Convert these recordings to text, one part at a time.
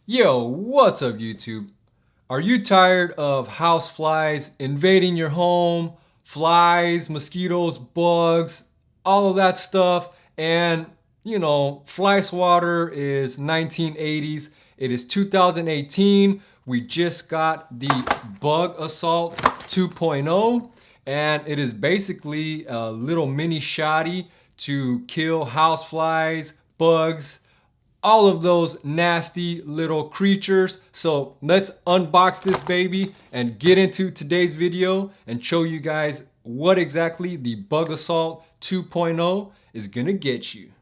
Yo, what's up YouTube? Are you tired of house flies invading your home? Flies, mosquitoes, bugs, all of that stuff. And fly swatter is 1980s. It is 2018. We just got the Bug Assault 2.0, and it is basically a little mini shotty to kill house flies, bugs, all of those nasty little creatures. So let's unbox this baby and get into today's video and show you guys what exactly the Bug Assault 2.0 is gonna get you.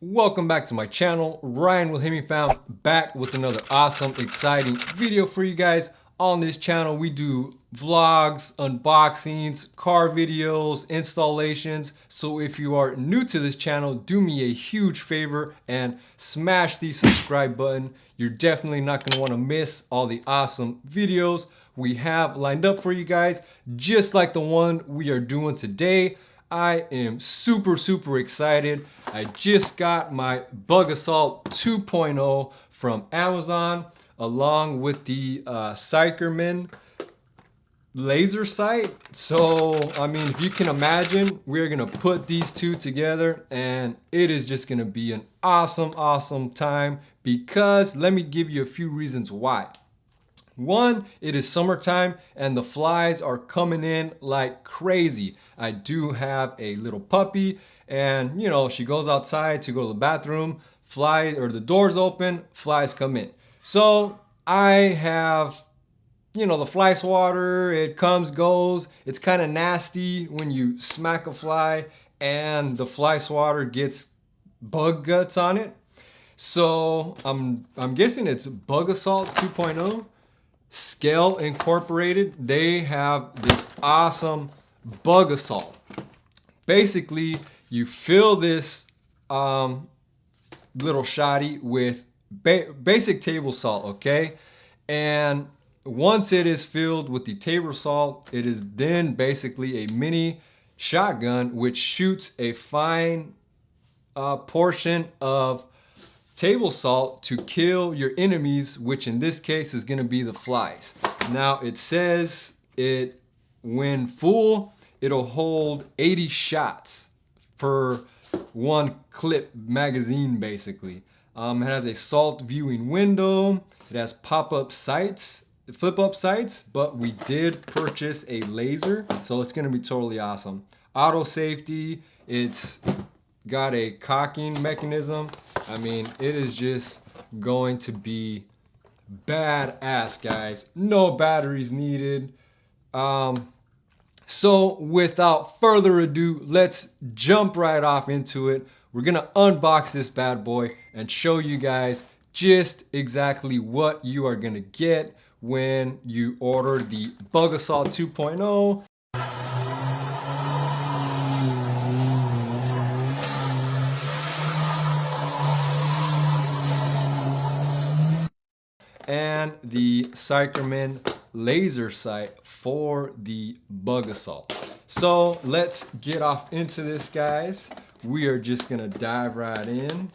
Welcome back to my channel. Ryan Wilhelmi found back with another awesome, exciting video for you guys. On this channel, we do vlogs, unboxings, car videos, installations. So if you are new to this channel, do me a huge favor and smash the subscribe button. You're definitely not gonna wanna miss all the awesome videos we have lined up for you guys, just like the one we are doing today. I am super excited. I just got my Bug Assault 2.0 from Amazon along with the Cykerman laser sight. So, I mean, if you can imagine, we're gonna put these two together and it is just gonna be an awesome time, because let me give you a few reasons why. One, it is summertime and the flies are coming in like crazy. I do have a little puppy, and she goes outside to go to the bathroom, the door's open, flies come in. So I have, the fly swatter, it comes, goes. It's kind of nasty when you smack a fly and the fly swatter gets bug guts on it. So I'm guessing it's Bug Assault 2.0. Scale Incorporated, they have this awesome Bug Assault. Basically, you fill this little shotty with basic table salt, okay? And once it is filled with the table salt, it is then basically a mini shotgun which shoots a fine portion of table salt to kill your enemies, which in this case is going to be the flies. Now it says when full, it'll hold 80 shots per one clip magazine basically. It has a salt viewing window. It has pop-up sights, flip-up sights, but we did purchase a laser, so it's going to be totally awesome. Auto safety, it's got a cocking mechanism. I mean, it is just going to be badass, guys. No batteries needed. So without further ado, let's jump right off into it. We're gonna unbox this bad boy and show you guys just exactly what you are gonna get when you order the Bug Assault 2.0. And the Cykerman laser sight for the Bug Assault. So let's get off into this, guys. We are just gonna dive right in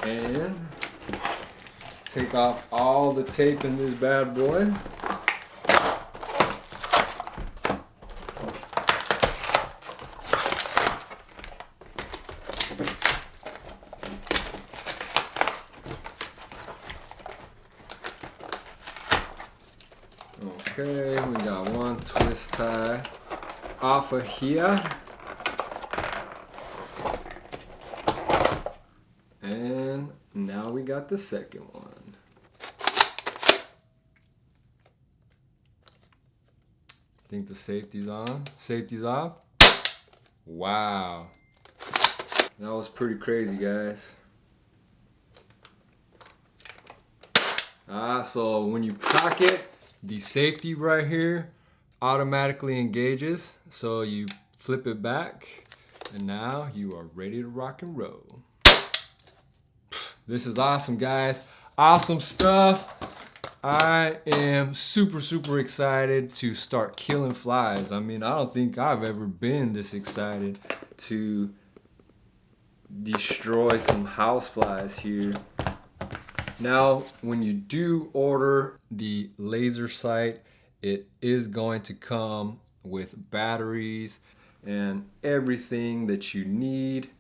and take off all the tape in this bad boy. Okay, we got one twist tie off of here. And now we got the second one. Think the safety's on. Safety's off. Wow. That was pretty crazy, guys. So when you cock it, the safety right here automatically engages. So you flip it back and now you are ready to rock and roll. This is awesome, guys. Awesome stuff. I am super excited to start killing flies. I mean, I don't think I've ever been this excited to destroy some house flies here. Now, when you do order the laser sight, it is going to come with batteries and everything that you need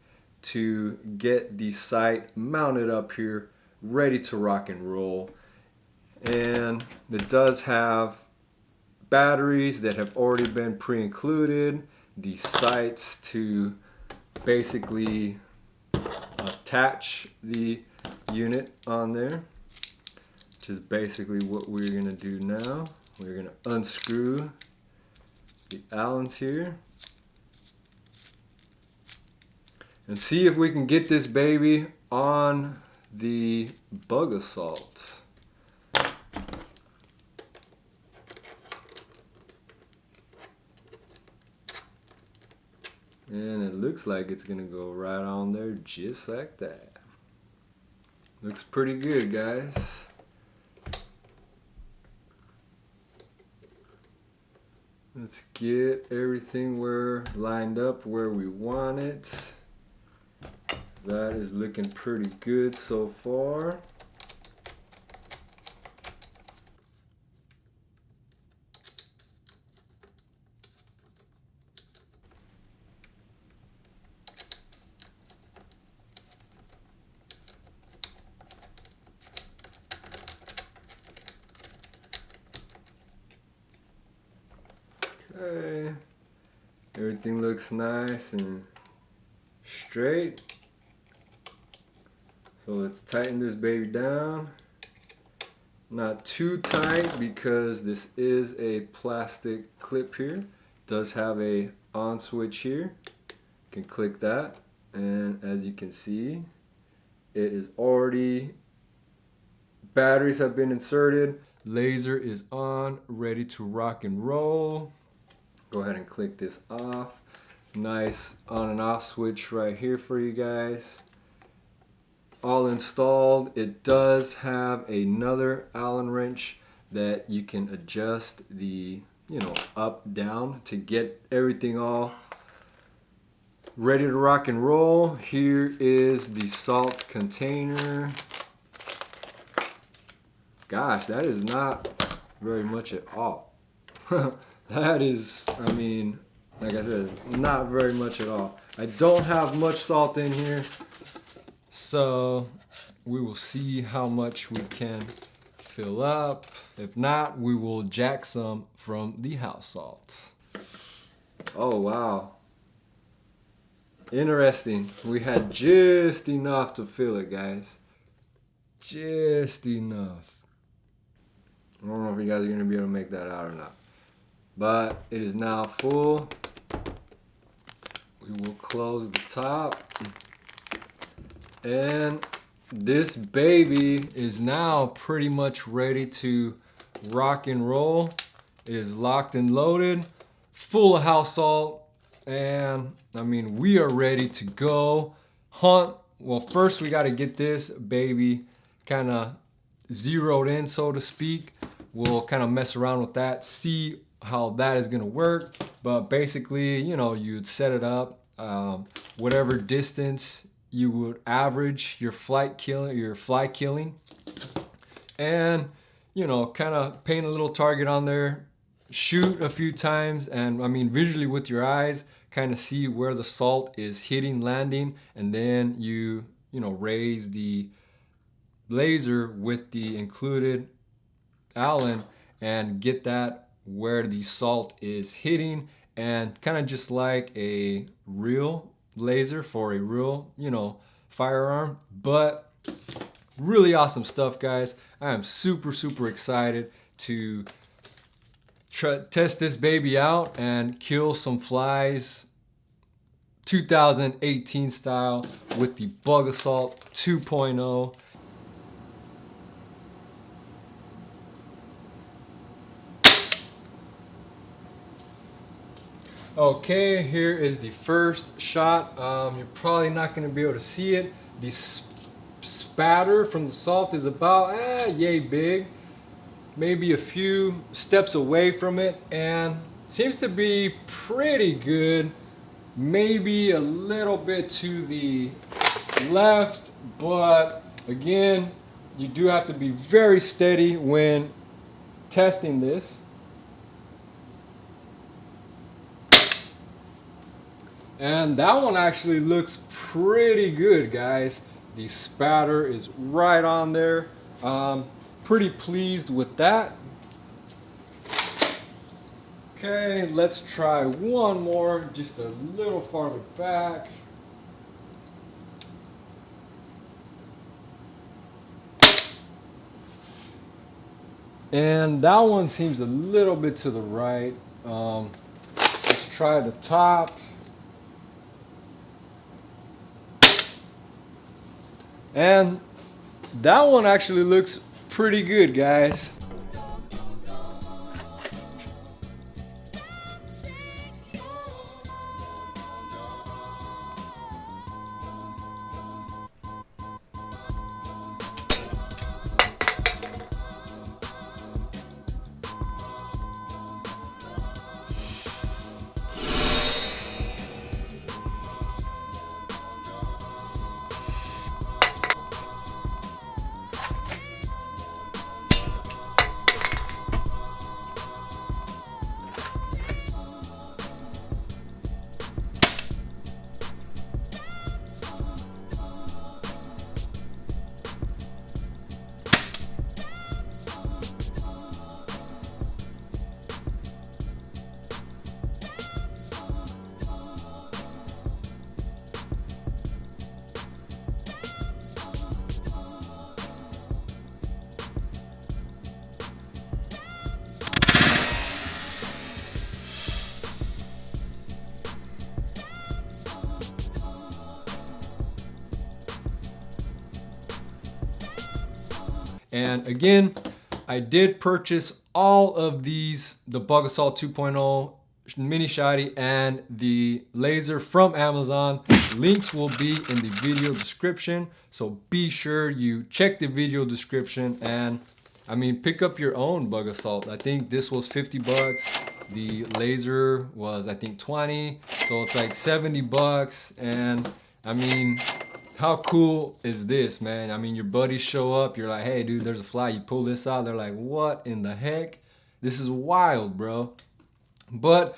to get the sight mounted up here, ready to rock and roll. And it does have batteries that have already been pre-included, the sights to basically attach the unit on there, which is basically what we're gonna do now. We're gonna unscrew the Allens here and see if we can get this baby on the Bug Assault. And it looks like it's gonna go right on there just like that. Looks pretty good, guys. Let's get everything lined up where we want it. That is looking pretty good so far. Okay, everything looks nice and straight. So let's tighten this baby down. Not too tight because this is a plastic clip here. It does have a on switch here. You can click that, and as you can see, it is already, batteries have been inserted. Laser is on, ready to rock and roll. Go ahead and click this off. Nice on and off switch right here for you guys. All installed. It does have another Allen wrench that you can adjust the, up, down to get everything all ready to rock and roll. Here is the salt container. Gosh, that is not very much at all. That is, I mean, like I said, not very much at all. I don't have much salt in here, so we will see how much we can fill up. If not, we will jack some from the house salt. Oh, wow. Interesting. We had just enough to fill it, guys. Just enough. I don't know if you guys are going to be able to make that out or not. But it is now full. We will close the top. And this baby is now pretty much ready to rock and roll. It is locked and loaded, full of house salt. And I mean, we are ready to go hunt. Well, first we got to get this baby kind of zeroed in, so to speak. We'll kind of mess around with that, see how that is going to work. But basically, you'd set it up, whatever distance you would average your fly killing, and kind of paint a little target on there, shoot a few times, and I mean visually with your eyes kind of see where the salt is hitting, landing, and then you raise the laser with the included Allen and get that where the salt is hitting, and kind of just like a real laser for a real firearm. But really awesome stuff, guys. I am super excited to test this baby out and kill some flies 2018 style with the Bug Assault 2.0. Okay, here is the first shot. You're probably not going to be able to see it. The spatter from the salt is about yay big. maybe a few steps away from it, and seems to be pretty good. Maybe a little bit to the left, but again, you do have to be very steady when testing this. And that one actually looks pretty good, guys. The spatter is right on there. Pretty pleased with that. Okay, let's try one more, just a little farther back. And that one seems a little bit to the right. Let's try the top. And that one actually looks pretty good, guys. And again, I did purchase all of these, the Bug Assault 2.0 mini shotty and the laser from Amazon. Links will be in the video description, so be sure you check the video description and I mean pick up your own Bug Assault. I think this was 50 bucks. The laser was I think 20, so it's like 70 bucks. And I mean, how cool is this, man? I mean, your buddies show up, you're like, hey dude, there's a fly, you pull this out, they're like, what in the heck? This is wild, bro. But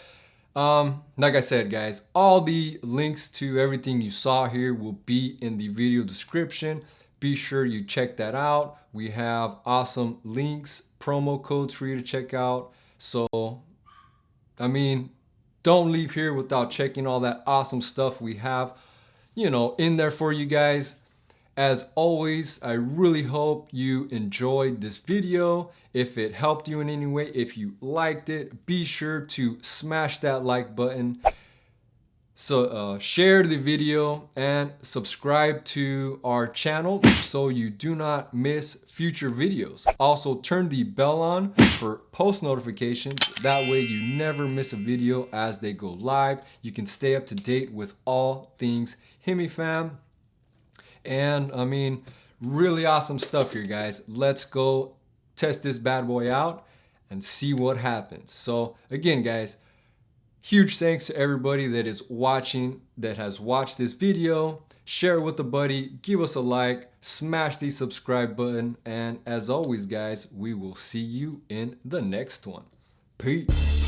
like I said, guys, all the links to everything you saw here will be in the video description. Be sure you check that out. We have awesome links, promo codes for you to check out. So, I mean, don't leave here without checking all that awesome stuff we have, you know, in there for you guys. As always, I really hope you enjoyed this video. If it helped you in any way, if you liked it, be sure to smash that like button. So share the video and subscribe to our channel so you do not miss future videos. Also turn the bell on for post notifications. That way you never miss a video as they go live. You can stay up to date with all things HemiFam. And I mean, really awesome stuff here, guys. Let's go test this bad boy out and see what happens. So again, guys, huge thanks to everybody that is watching, that has watched this video. Share it with a buddy, give us a like, smash the subscribe button, and as always, guys, we will see you in the next one. Peace.